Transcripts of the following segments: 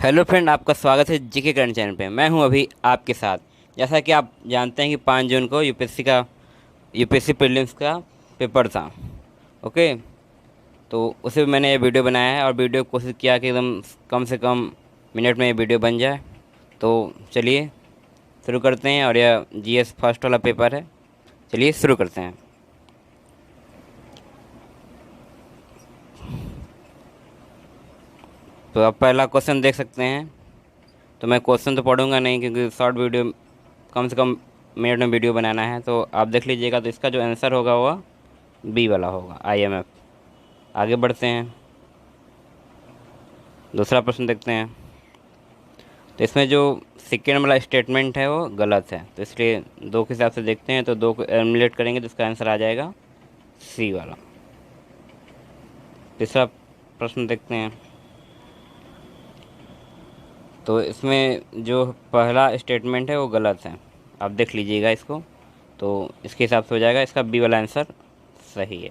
Hello friend, आपका स्वागत है जीके करंट चैनल पे। मैं हूं अभी आपके साथ। जैसा कि आप जानते हैं कि 5 जून को यूपीएससी प्रीलिम्स का पेपर था। ओके। तो उसे मैंने ये वीडियो बनाया है और वीडियो कोशिश किया कि एकदम कम से कम मिनट में ये वीडियो बन जाए। तो चलिए शुरू करते हैं। और यह जीएस फर्स्ट वाला पेपर है। चलिए शुरू करते हैं। तो आप पहला क्वेश्चन देख सकते हैं। तो मैं क्वेश्चन तो पढ़ूंगा नहीं, क्योंकि शॉर्ट वीडियो, कम से कम मिनट में वीडियो बनाना है। तो आप देख लीजिएगा। तो इसका जो आंसर होगा वह बी वाला होगा, आईएमएफ। आगे बढ़ते हैं, दूसरा प्रश्न देखते हैं। तो इसमें जो सेकेंड वाला स्टेटमेंट है वो गलत है, तो इसलिए दो के हिसाब से देखते हैं। तो दो को एलिमिनेट करेंगे तो इसका आंसर आ जाएगा सी वाला। तीसरा प्रश्न देखते हैं। तो इसमें जो पहला स्टेटमेंट है वो गलत है, आप देख लीजिएगा इसको। तो इसके हिसाब से हो जाएगा इसका बी वाला आंसर सही है।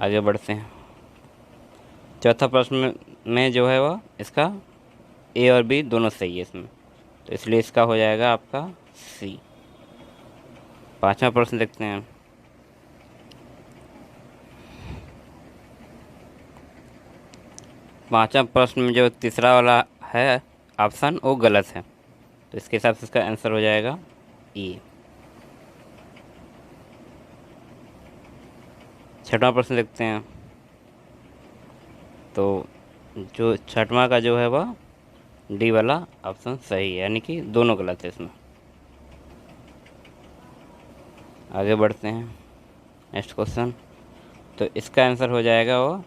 आगे बढ़ते हैं। चौथा प्रश्न में जो है वह इसका ए और बी दोनों सही है इसमें, तो इसलिए इसका हो जाएगा आपका सी। पांचवा प्रश्न देखते हैं। पांचवा प्रश्न में जो तीसरा वाला है ऑप्शन, वो गलत है, तो इसके हिसाब से इसका आंसर हो जाएगा ई। छठवां प्रश्न देखते हैं। तो जो छठवां का जो है वह डी वाला ऑप्शन सही है, यानी कि दोनों गलत है इसमें। आगे बढ़ते हैं। Next question. तो इसका आंसर हो जाएगा वो,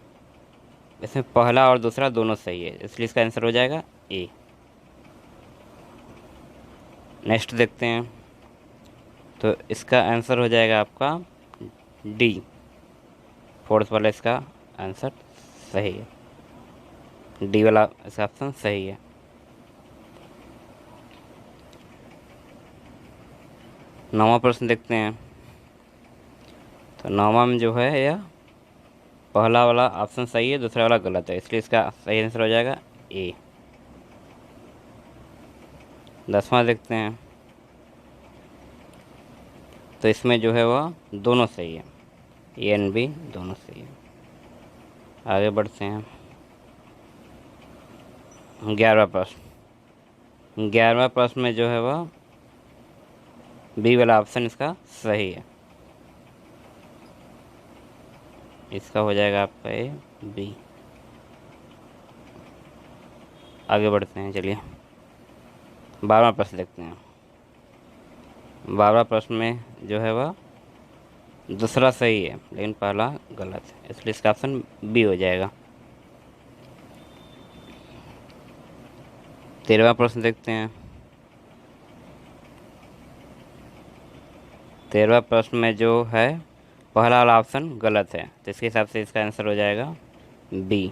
इसमें पहला और दूसरा दोनों सही है, इसलिए इसका आंसर हो जाएगा ए। नेक्स्ट देखते हैं। तो इसका आंसर हो जाएगा आपका डी, फोर्थ वाला इसका आंसर सही है। डी वाला इसका ऑप्शन सही है। नौवां प्रश्न देखते हैं। तो नौवां में जो है यह पहला वाला ऑप्शन सही है, दूसरा वाला गलत है, इसलिए इसका सही आंसर हो जाएगा ए। 10वां देखते हैं। तो इसमें जो है वह दोनों सही है, ए एंड बी दोनों सही है। आगे बढ़ते हैं। 11वां प्रश्न। 11वां प्रश्न में जो है वह बी वाला ऑप्शन इसका सही है, इसका हो जाएगा आपका ए बी। आगे बढ़ते हैं, चलिए 12वां प्रश्न देखते हैं। 12वां प्रश्न में जो है वह दूसरा सही है, लेकिन पहला गलत है, इसलिए इसका ऑप्शन बी हो जाएगा। 13वां प्रश्न देखते हैं। 13वां प्रश्न में जो है पहला वाला ऑप्शन गलत है, तो इसके हिसाब से इसका आंसर हो जाएगा बी।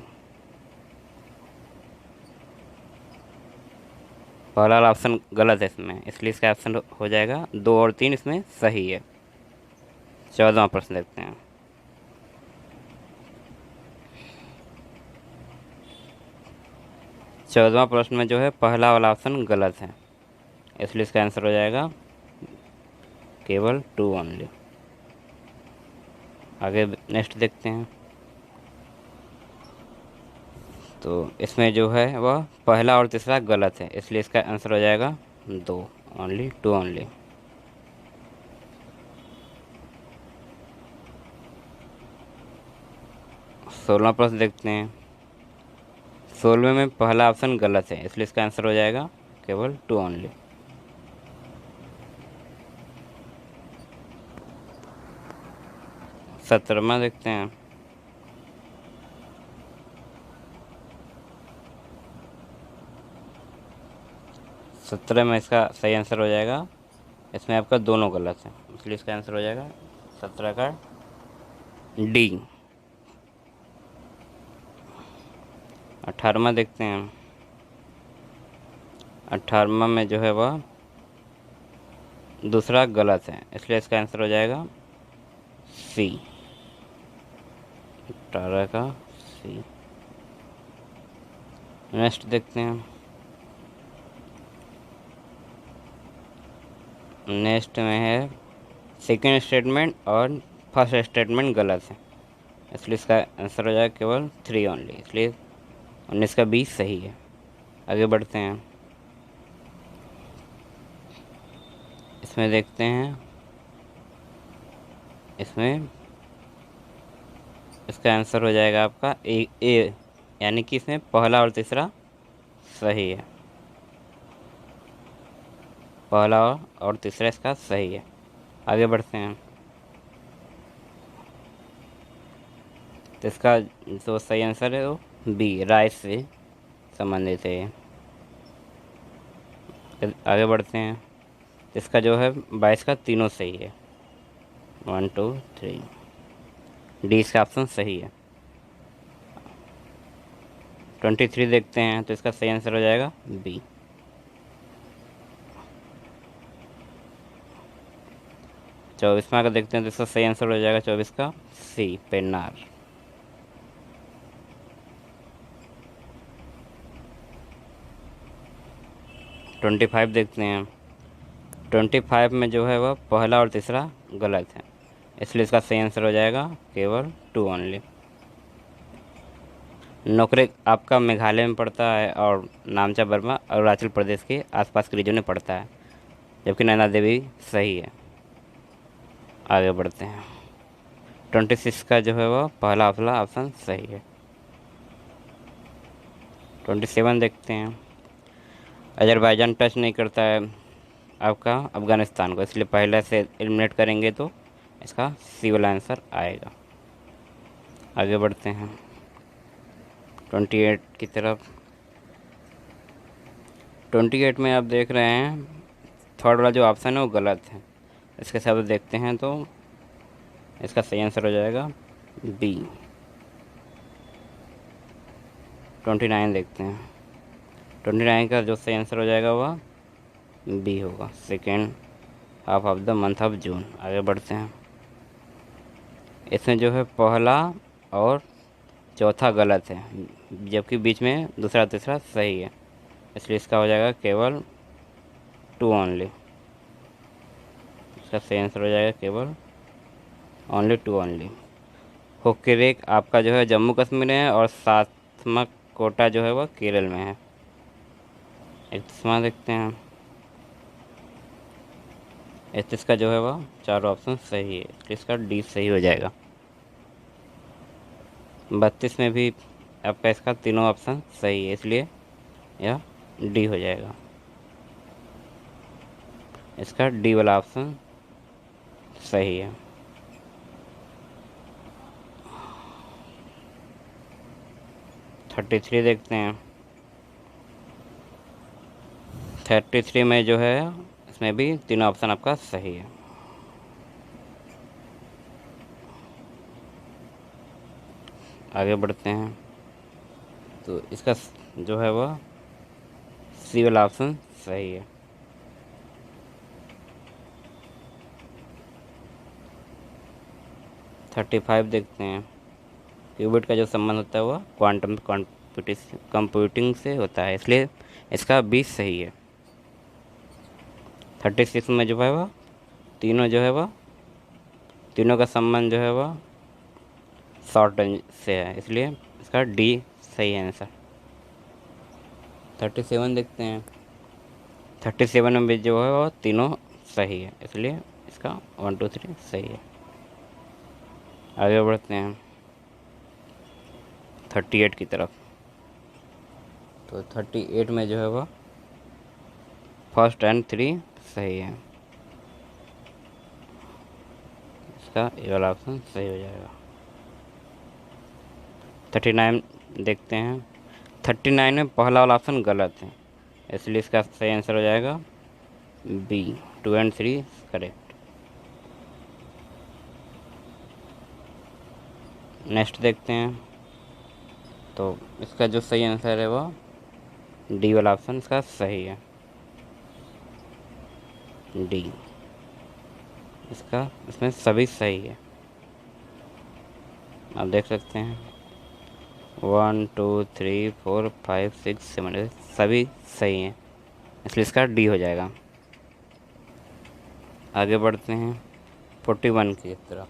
पहला वाला ऑप्शन गलत है इसमें, इसलिए इसका ऑप्शन हो जाएगा 2 और 3 इसमें सही है। 14वां प्रश्न देखते हैं। 14वां प्रश्न में जो है पहला वाला ऑप्शन गलत है, इसलिए इसका आंसर हो जाएगा केवल 2 ओनली। आगे नेक्स्ट देखते हैं। तो इसमें जो है वह पहला और तीसरा गलत है, इसलिए इसका आंसर हो जाएगा 2 ओनली, 2 ओनली। 16वां प्रश्न देखते हैं। 16वें में पहला ऑप्शन गलत है, इसलिए इसका आंसर हो जाएगा केवल 2 ओनली। 17वां देखते हैं। 17 में इसका सही आंसर हो जाएगा, इसमें आपका दोनों गलत है, इसलिए इसका आंसर हो जाएगा 17 का डी। 18वां देखते हैं। 18वां में जो है वह दूसरा गलत है, इसलिए इसका आंसर हो जाएगा सी, 18 का सी। नेक्स्ट देखते हैं। नेक्स्ट में है सेकेंड स्टेटमेंट और फर्स्ट स्टेटमेंट गलत है, इसलिए इसका आंसर हो जाएगा केवल 3 ओनली, इसलिए 19 का 20 सही है। आगे बढ़ते हैं। इसमें देखते हैं, इसमें इसका आंसर हो जाएगा आपका ए, यानी कि इसमें पहला और तीसरा सही है। पहला और तीसरा इसका सही है। आगे बढ़ते हैं। तो इसका जो सही आंसर है वो बी, राइस से संबंधित है ये। आगे बढ़ते हैं। इसका जो है 22 का तीनों सही है, 1 2 3, डी इसका ऑप्शन सही है। 23 देखते हैं, तो इसका सही आंसर हो जाएगा बी। 24 में अगर देखते हैं तो इसका सही आंसर हो जाएगा 24 का सी, पेन्नार। 25 देखते हैं। 25 में जो है वह पहला और तीसरा गलत है, इसलिए इसका सही आंसर हो जाएगा केवल 2 ओनली। नोकरे आपका मेघालय में पड़ता है और नामचा बर्मा अरुणाचल प्रदेश के आसपास के रीजन में पड़ता है, जबकि नैना देवी सही है। आगे बढ़ते हैं। 26 का जो है वह पहला अफला ऑप्शन सही है। 27 देखते हैं। अजरबैजान टच नहीं करता है आपका अफ़गानिस्तान को, इसलिए पहले से एलिमिनेट करेंगे तो इसका सी वाला आंसर आएगा। आगे बढ़ते हैं 28 की तरफ। 28 में आप देख रहे हैं थर्ड वाला जो ऑप्शन है वो गलत है, इसके साथ देखते हैं तो इसका सही आंसर हो जाएगा बी। 29 देखते हैं। 29 का जो सही आंसर हो जाएगा वह बी होगा, second half of the month of June. आगे बढ़ते हैं। इसमें जो है पहला और चौथा गलत है, जबकि बीच में दूसरा तीसरा सही है, इसलिए इसका हो जाएगा केवल 2 ओनली। इसका सही आंसर हो जाएगा केवल ओनली 2 ओनली। होकेरेक आपका जो है जम्मू कश्मीर में है और सातमक कोटा जो है वह केरल में है। एक तस्मा देखते हैं। इसका जो है वह चारों ऑप्शन सही है, इसलिए इसका डी सही हो जाएगा। 32 में भी आपका इसका तीनों ऑप्शन सही है, इसलिए यह डी हो जाएगा। इसका डी वाला ऑप्शन सही है। 33 देखते हैं। 33 में जो है इसमें भी तीनों ऑप्शन आपका सही है। आगे बढ़ते हैं। तो इसका जो है वह सी वाला ऑप्शन सही है। थर्टी फाइव देखते हैं। क्यूबिट का जो संबंध होता है वह क्वांटम कंप्यूटिंग से होता है, इसलिए इसका 20 सही है। 36 में जो है वह तीनों जो है वह तीनों का संबंध जो है वह शॉर्ट रेंज से है, इसलिए इसका डी सही है आंसर। 37 देखते हैं। 37 में भी जो है वह तीनों सही है, इसलिए इसका 1 2 3 सही है। आगे बढ़ते हैं 38 की तरफ। तो 38 में जो है वह फर्स्ट एंड 3 सही है, इसका ए वाला ऑप्शन सही हो जाएगा। 39 देखते हैं। 39 में पहला वाला ऑप्शन गलत है, इसलिए इसका सही आंसर हो जाएगा बी, 2 एंड 3 करेक्ट। नेक्स्ट देखते हैं। तो इसका जो सही आंसर है वह डी वाला ऑप्शन इसका सही है, डी। इसमें सभी सही है, आप देख सकते हैं। 1 2 3 4 5 6 7 सभी सही हैं, इसलिए इसका डी हो जाएगा। आगे बढ़ते हैं 41 की तरफ।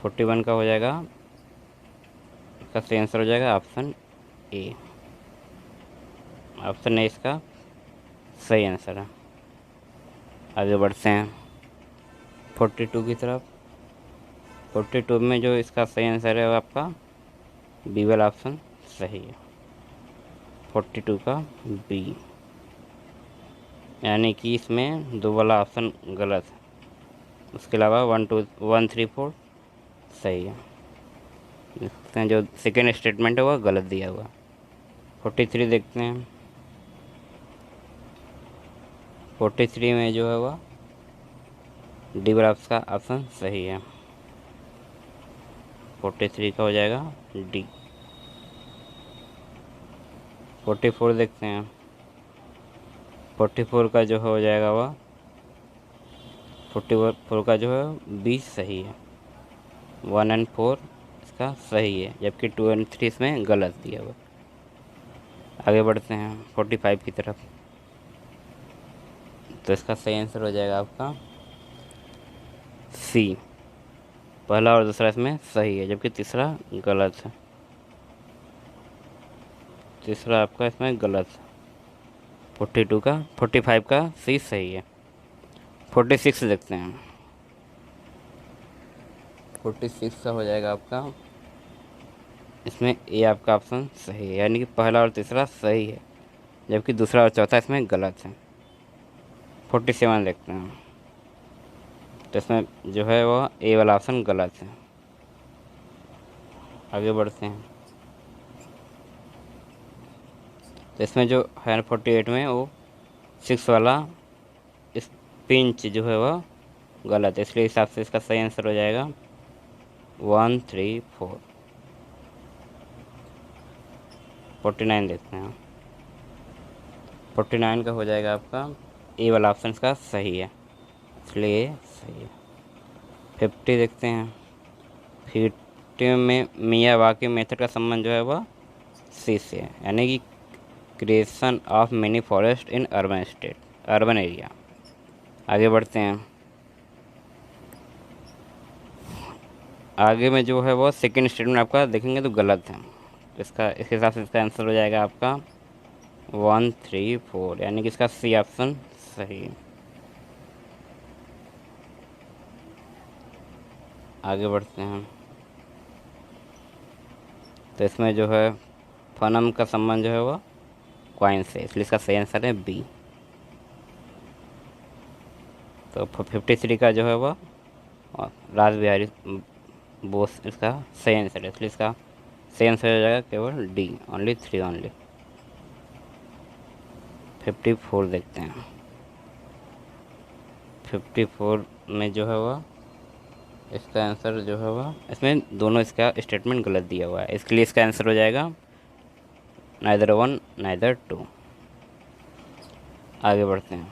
41 का हो जाएगा, इसका सही आंसर हो जाएगा ऑप्शन ए। ऑप्शन ए इसका सही आंसर है। आगे बढ़ते हैं 42 की तरफ। 42 में जो इसका सही आंसर है वो आपका बी वाला ऑप्शन सही है। 42 का बी, यानी कि इसमें दो वाला ऑप्शन गलत है। उसके अलावा 1 2 1 3 4 सही है। देखते हैं जो सेकेंड स्टेटमेंट है वह गलत दिया हुआ। 43 देखते हैं। 43 में जो है वह डी वाला का ऑप्शन सही है। 43 का हो जाएगा डी। 44 देखते हैं। 44 का जो हो जाएगा वह 44 का जो है बी सही है। 1 एंड 4 इसका सही है, जबकि 2 एंड 3 इसमें गलत दिया हुआ। आगे बढ़ते हैं 45 की तरफ। तो इसका सही आंसर हो जाएगा आपका सी। पहला और दूसरा इसमें सही है, जबकि तीसरा गलत है। तीसरा आपका इसमें गलत है। 45 का सी सही है। 46 देखते हैं। 46 का हो जाएगा आपका, इसमें ए आपका ऑप्शन सही है, यानी कि पहला और तीसरा सही है, जबकि दूसरा और चौथा इसमें गलत है। 47 देखते हैं। तो इसमें जो है वो ए वाला ऑप्शन गलत है। आगे बढ़ते हैं। तो इसमें जो है 48 में वो 6 वाला इस पिंच जो है वह गलत है, इसलिए हिसाब से इसका सही आंसर हो जाएगा 1 3 4। 49 देखते हैं। 49 का हो जाएगा आपका ए वाला ऑप्शन इसका सही है, इसलिए सही है। 50 देखते हैं। 50 में मियावाकी मेथड का संबंध जो है वह सी से है, यानी कि creation of mini forest in urban area. आगे बढ़ते हैं। आगे में जो है वो सेकेंड स्टेटमेंट आपका देखेंगे तो गलत है। इसका इस हिसाब से इसका आंसर हो जाएगा आपका 1 3 4, यानी कि इसका सी ऑप्शन सही है। आगे बढ़ते हैं। तो इसमें जो है फनम का संबंध जो है वो क्वाइन से, इसलिए इसका सही आंसर है बी। तो 53 का जो है वो राज बिहारी बोस इसका सही आंसर है, इसलिए इसका सही आंसर हो जाएगा केवल डी, ओनली 3 ओनली। 54 देखते हैं। 54 में जो है वह इसका आंसर जो है वह, इसमें दोनों इसका स्टेटमेंट गलत दिया हुआ है, इसके लिए इसका आंसर हो जाएगा नाइदर 1 नाइदर 2। आगे बढ़ते हैं।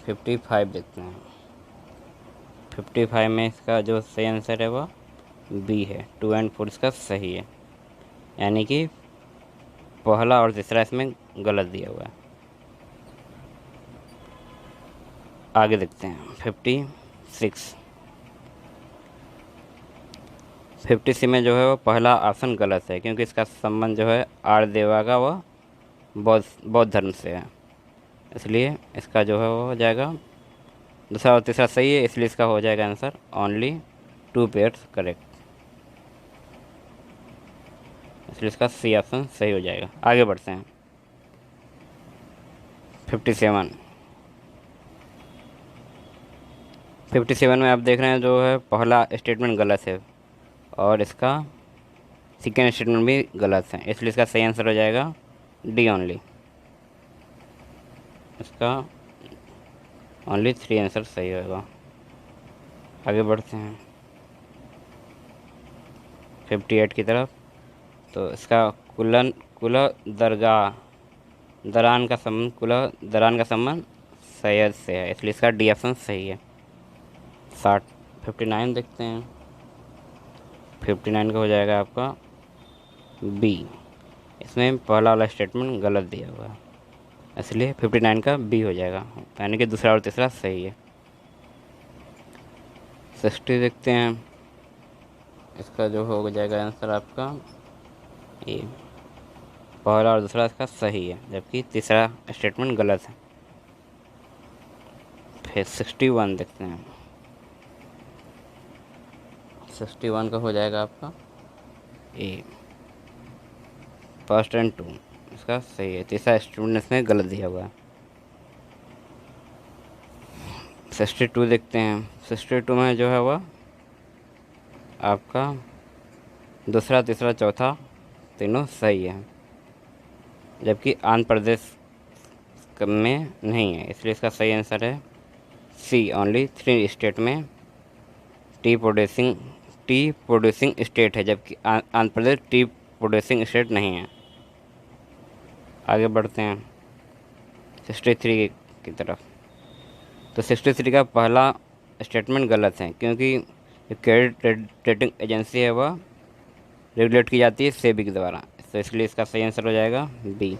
55 देखते हैं। 55 में इसका जो सही आंसर है वह बी है। 2 एंड 4 इसका सही है, यानी कि पहला और तीसरा इसमें गलत दिया हुआ है। आगे देखते हैं 56। 56 में जो है वो पहला ऑप्शन गलत है, क्योंकि इसका संबंध जो है आर देवा का वह बौद्ध धर्म से है, इसलिए इसका जो है वो हो जाएगा। दूसरा और तीसरा सही है, इसलिए इसका हो जाएगा आंसर ओनली 2 पेयर्स करेक्ट, इसलिए इसका सी ऑप्शन सही हो जाएगा। आगे बढ़ते हैं 57। 57 में आप देख रहे हैं जो है पहला स्टेटमेंट गलत है और इसका सेकेंड स्टेटमेंट भी गलत है, इसलिए इसका सही आंसर हो जाएगा डी ओनली। इसका ओनली 3 आंसर सही होगा। आगे बढ़ते हैं 58 की तरफ। तो इसका कुला दरान का संबंध दरान का संबंध सैयद से है, इसलिए इसका डी ऑप्शन सही है। 59 देखते हैं। 59 का हो जाएगा आपका बी। इसमें पहला वाला स्टेटमेंट गलत दिया हुआ है, इसलिए 59 का बी हो जाएगा, यानी कि दूसरा और तीसरा सही है। 60 देखते हैं, इसका जो हो जाएगा आंसर आपका ए। पहला और दूसरा इसका सही है, जबकि तीसरा स्टेटमेंट गलत है। फिर 61 देखते हैं, 61 का हो जाएगा आपका ए। फर्स्ट एंड टू इसका सही है, तीसरा स्टेटमेंट इसमें गलत दिया हुआ है। 62 देखते हैं, 62 में जो है वह आपका दूसरा तीसरा चौथा तीनों सही है, जबकि आंध्र प्रदेश में नहीं है, इसलिए इसका सही आंसर है सी। ओनली 3 स्टेट में टी प्रोड्यूसिंग स्टेट है, जबकि Andhra Pradesh T producing state नहीं है। आगे बढ़ते हैं 63 की तरफ। तो 63 का पहला स्टेटमेंट गलत है, क्योंकि क्रेडिट रेटिंग एजेंसी है वह रेगुलेट की जाती है सेबी के द्वारा, तो इसलिए इसका सही आंसर हो जाएगा बी।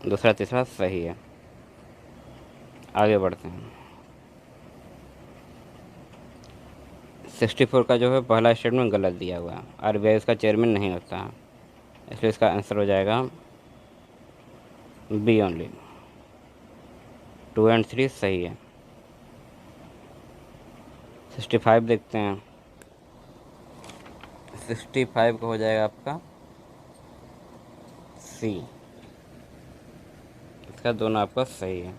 दूसरा तीसरा सही है। आगे बढ़ते हैं 64 का जो है पहला स्टेटमेंट गलत दिया हुआ है, आरबीआई उसका चेयरमैन नहीं होता है, इसलिए इसका आंसर हो जाएगा बी ओनली। 2 एंड 3 सही है। 65 देखते हैं, 65 का हो जाएगा आपका सी। इसका दोनों आपका सही है,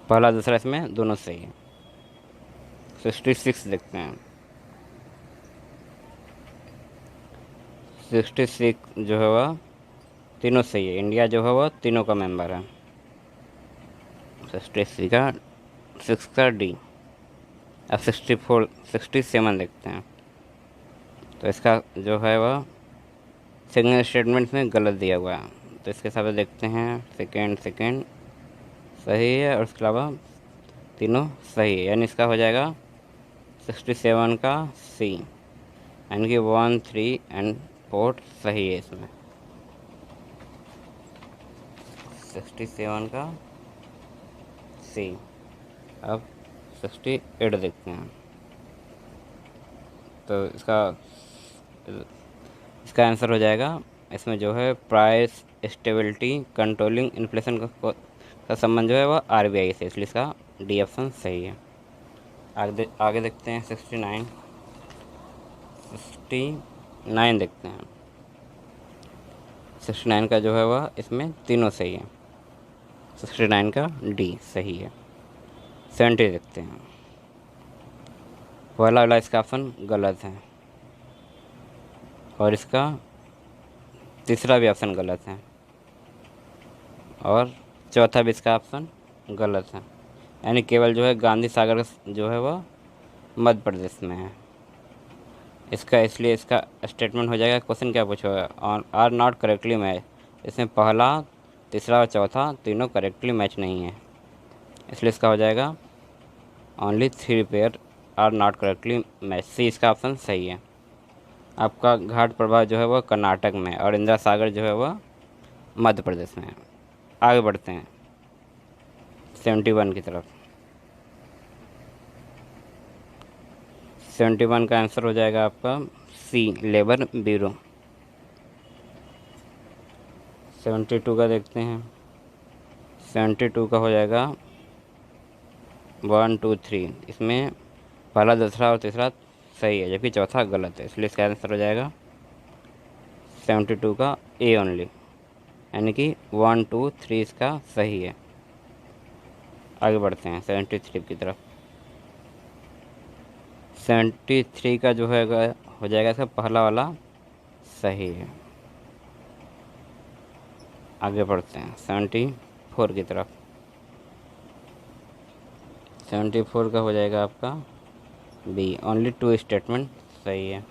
पहला दूसरा इसमें दोनों सही है। 66 देखते हैं, 66 जो है वह तीनों सही है, इंडिया जो है वह तीनों का मेंबर है। 66 का 6 का डी। अब 67 देखते हैं, तो इसका जो है वह सेकंड स्टेटमेंट में गलत दिया हुआ है, तो इसके हिसाब से देखते हैं सेकेंड सही है, और उसके अलावा तीनों सही है, यानी इसका हो जाएगा 67 का सी, यानी कि 1 3 एंड 4 सही है इसमें। 67 का सी। अब 68 देखते हैं, तो इसका आंसर हो जाएगा, इसमें जो है प्राइस स्टेबिलिटी कंट्रोलिंग इन्फ्लेशन का संबंध जो है वह आरबीआई से, इसलिए इसका डी ऑप्शन सही है। आगे देखते हैं 69 देखते हैं, 69 का जो है वह इसमें तीनों सही है, 69 का डी सही है। 70 देखते हैं, पहला वाला इसका ऑप्शन गलत है, और इसका तीसरा भी ऑप्शन गलत है, और चौथा भी इसका ऑप्शन गलत है, यानी केवल जो है गांधी सागर जो है वह मध्य प्रदेश में है इसका, इसलिए इसका स्टेटमेंट हो जाएगा। क्वेश्चन क्या पूछा हुआ है, आर नॉट करेक्टली मैच, इसमें पहला तीसरा और चौथा तीनों करेक्टली मैच नहीं है, इसलिए इसका हो जाएगा only 3 pair are not correctly match, C इसका ऑप्शन सही है। आपका घाट प्रवाह जो है वह कर्नाटक में, और इंदिरा सागर जो है वह मध्य प्रदेश में है। आगे बढ़ते हैं 71 की तरफ। 71 का आंसर हो जाएगा आपका सी, लेबर ब्यूरो। 72 का देखते हैं, 72 का हो जाएगा 1 2 3, इसमें पहला दूसरा और तीसरा सही है, जबकि चौथा गलत है, इसलिए इसका आंसर हो जाएगा 72 का ए ओनली, यानी कि 1 2 3 इसका सही है। आगे बढ़ते हैं 73 की तरफ। 73 का जो है हो जाएगा इसका पहला वाला सही है। आगे बढ़ते हैं 74 की तरफ। 74 का हो जाएगा आपका बी, ओनली 2 स्टेटमेंट सही है।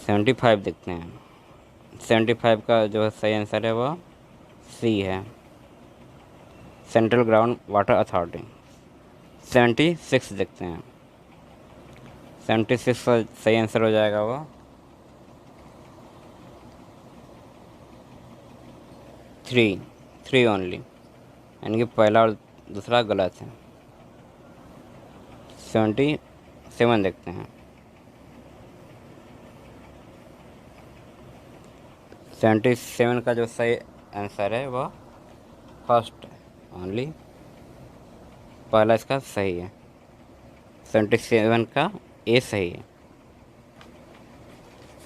75 देखते हैं, 75 का जो है सही आंसर है वह सी है, सेंट्रल ग्राउंड वाटर अथॉरिटी। 76 देखते हैं। 76 का सही आंसर हो जाएगा वो 3 ओनली, यानी कि पहला और दूसरा गलत है। 77 देखते हैं। 77 का जो सही आंसर है वह फर्स्ट है ओनली, पहला इसका सही है। 77 का ए सही है।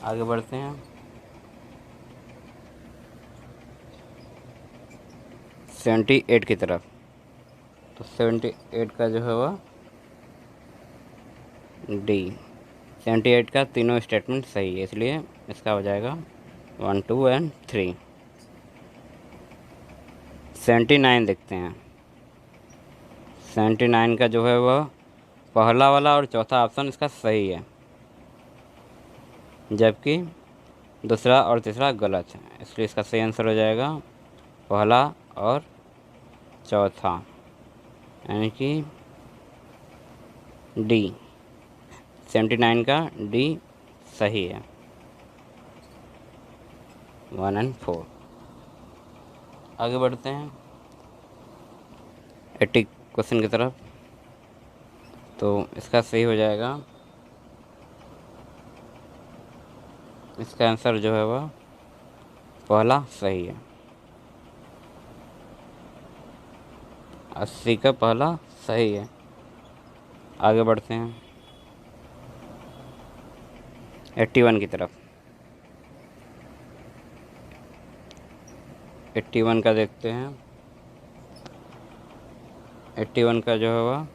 आगे बढ़ते हैं। 78 की तरफ। तो 78 का जो है वह डी। 78 का तीनों स्टेटमेंट सही है, इसलिए इसका हो जाएगा 1 2 एंड 3। 79 देखते हैं। 79 का जो है वह पहला वाला और चौथा ऑप्शन इसका सही है, जबकि दूसरा और तीसरा गलत है, इसलिए इसका सही आंसर हो जाएगा पहला और चौथा, यानी कि डी। 79 का डी सही है। 1 एंड 4। आगे बढ़ते हैं 80 क्वेश्चन की तरफ। तो इसका सही हो जाएगा, इसका आंसर जो है वह पहला सही है। 80 का पहला सही है। आगे बढ़ते हैं 81 की तरफ। 81 का देखते हैं। 81 का जो है वह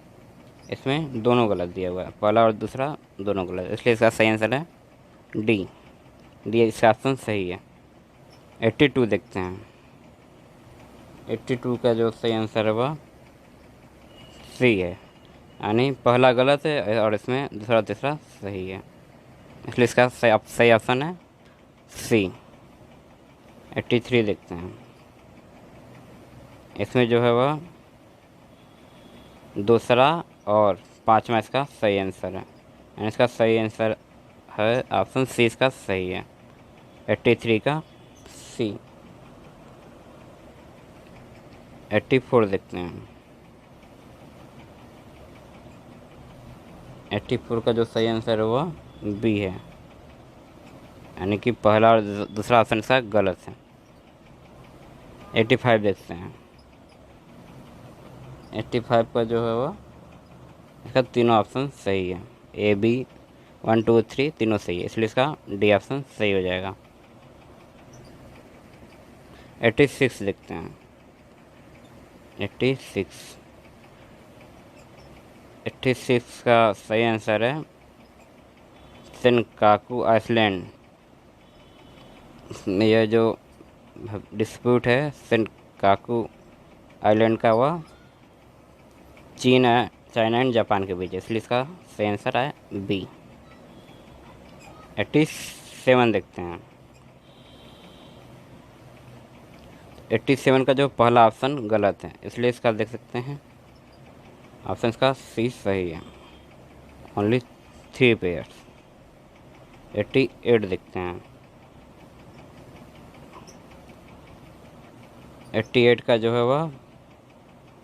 इसमें दोनों गलत दिया हुआ है, पहला और दूसरा दोनों गलत, इसलिए इसका सही आंसर है डी। डी इसका ऑप्शन सही है। 82 देखते हैं। 82 का जो सही आंसर है वह सी है, यानी पहला गलत है और इसमें दूसरा तीसरा सही है, इसलिए इसका सही ऑप्शन है सी। 83 देखते हैं। इसमें जो है वह दूसरा और पाँचवा इसका सही आंसर है, यानी इसका सही आंसर है ऑप्शन सी, इसका सही है 83 का सी। 84 देखते हैं। 84 का जो सही आंसर है वह बी है, यानी कि पहला और दूसरा ऑप्शन इसका गलत है। 85 देखते हैं। 85 का जो है वह इसका तीनों ऑप्शन सही है, ए बी 1 2 3 तीनों सही है, इसलिए इसका डी ऑप्शन सही हो जाएगा। 86 देखते हैं। 86। 86 का सही आंसर है सेनकाकू आइसलैंड। यह जो डिस्प्यूट है सेनकाकू आइलैंड का, वह चीन है, चाइना एंड जापान के बीच है, इसलिए इसका सही आंसर है बी। 87 देखते हैं। 87 का जो पहला ऑप्शन गलत है, इसलिए इसका देख सकते हैं ऑप्शन का सी सही है, ओनली 3 पेयर्स। 88 देखते हैं। 88 का जो है वह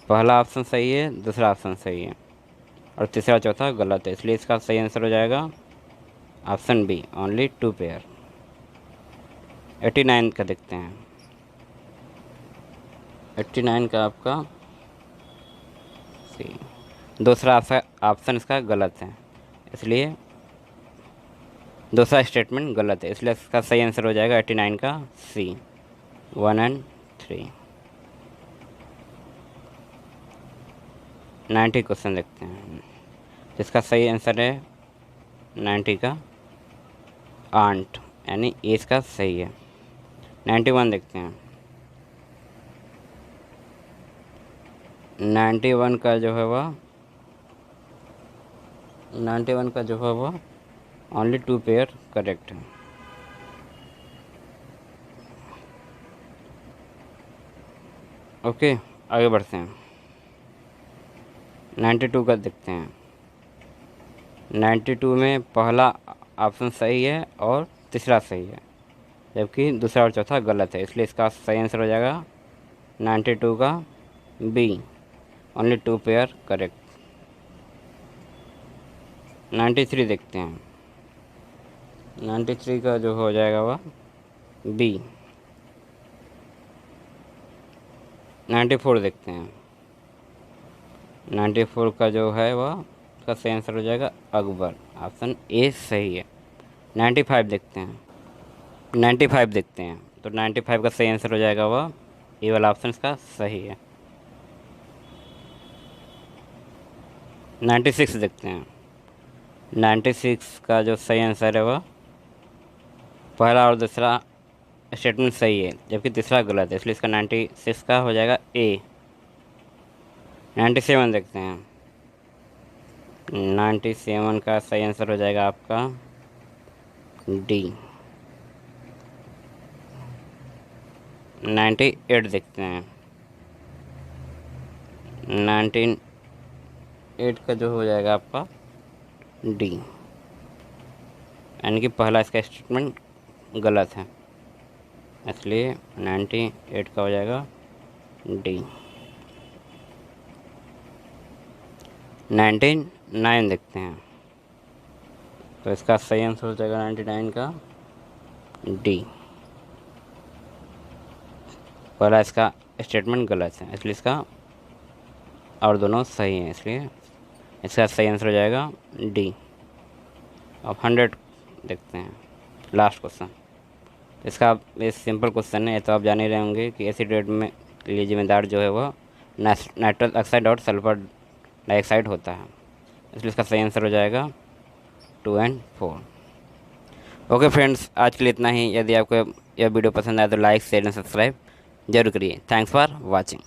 पहला ऑप्शन सही है, दूसरा ऑप्शन सही है और तीसरा चौथा गलत है, इसलिए इसका सही आंसर हो जाएगा ऑप्शन बी, ओनली 2 पेयर। 89 का देखते हैं। 89 का आपका सी, दूसरा ऑप्शन इसका गलत है, इसलिए दूसरा स्टेटमेंट गलत है, इसलिए इसका सही आंसर हो जाएगा 89 का सी। 1 एंड 3। 90 क्वेश्चन देखते हैं, जिसका सही आंसर है 90 का आंट, यानी ए इसका सही है। 91 देखते हैं। 91 का जो है वह 91 का जो है वह ओनली 2 पेयर करेक्ट है। ओके, आगे बढ़ते हैं। 92 का देखते हैं। 92 में पहला ऑप्शन सही है और तीसरा सही है, जबकि दूसरा और चौथा गलत है, इसलिए इसका सही आंसर हो जाएगा 92 का बी, ओनली 2 पेयर करेक्ट। 93 देखते हैं। 93 का जो हो जाएगा वह बी। 94 देखते हैं। 94 का जो है वह उसका सही आंसर हो जाएगा अकबर, ऑप्शन ए सही है। 95 देखते हैं। 95 देखते हैं, तो 95 का सही आंसर हो जाएगा वह ए वाला ऑप्शन इसका सही है। 96 देखते हैं। 96 का जो सही आंसर है वह पहला और दूसरा स्टेटमेंट सही है, जबकि तीसरा गलत है, इसलिए इसका 96 का हो जाएगा ए। 97 देखते हैं। 97 का सही आंसर हो जाएगा आपका डी। 98 देखते हैं। 98 का जो हो जाएगा आपका डी, यानी कि पहला इसका स्टेटमेंट गलत है, इसलिए 98 का हो जाएगा डी। 99 देखते हैं, तो इसका सही आंसर हो जाएगा 99 का डी। पहला इसका स्टेटमेंट गलत है, इसलिए इसका और दोनों सही हैं, इसलिए इसका सही आंसर हो जाएगा डी। अब 100 देखते हैं, लास्ट क्वेश्चन। इसका ये सिंपल क्वेश्चन है, तो आप जान ही रहे होंगे कि एसिड रेड में लिए जिम्मेदार जो है वह नाइट्रस ऑक्साइड और सल्फर डाइऑक्साइड होता है, इसलिए इसका सही आंसर हो जाएगा 2 और 4। ओके फ्रेंड्स, आज के लिए इतना ही। यदि आपको यह वीडियो पसंद आया तो लाइक शेयर एंड सब्सक्राइब जरूर करिए। Thanks for watching.